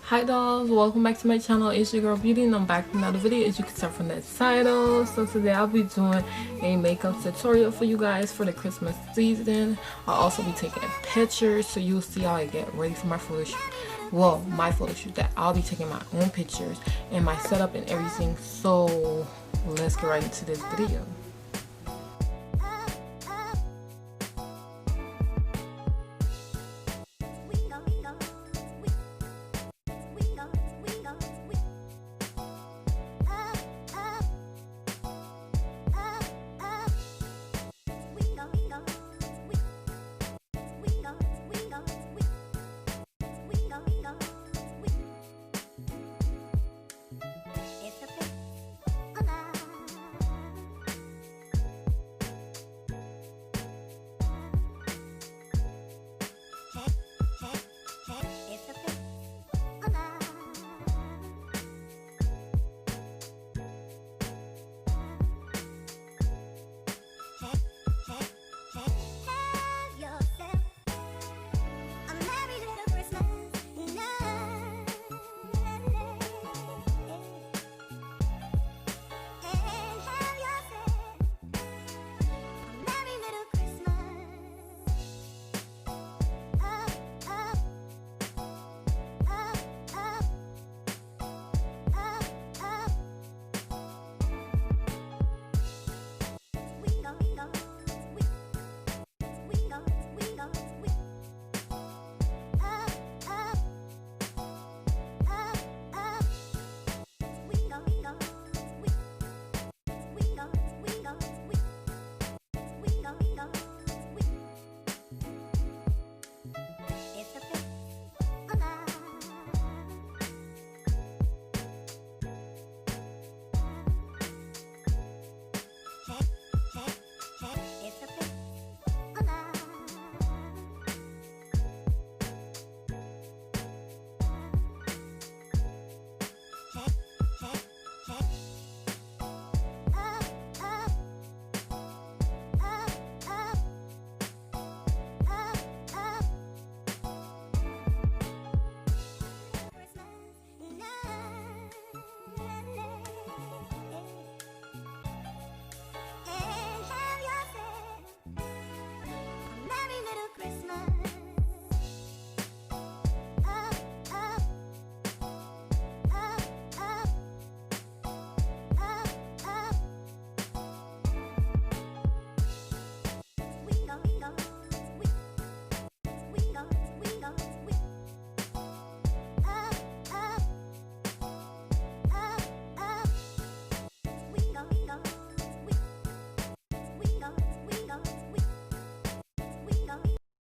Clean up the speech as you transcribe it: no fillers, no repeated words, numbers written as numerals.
Hi dolls, welcome back to my channel. It's your girl Beauty and I'm back with another video, as you can tell from the title. So today I'll be doing a makeup tutorial for you guys for the Christmas season. I'll also be taking pictures, so you'll see how I get ready for my photo shoot. Well, my photo shoot, that I'll be taking my own pictures and my setup and everything. So let's get right into this video.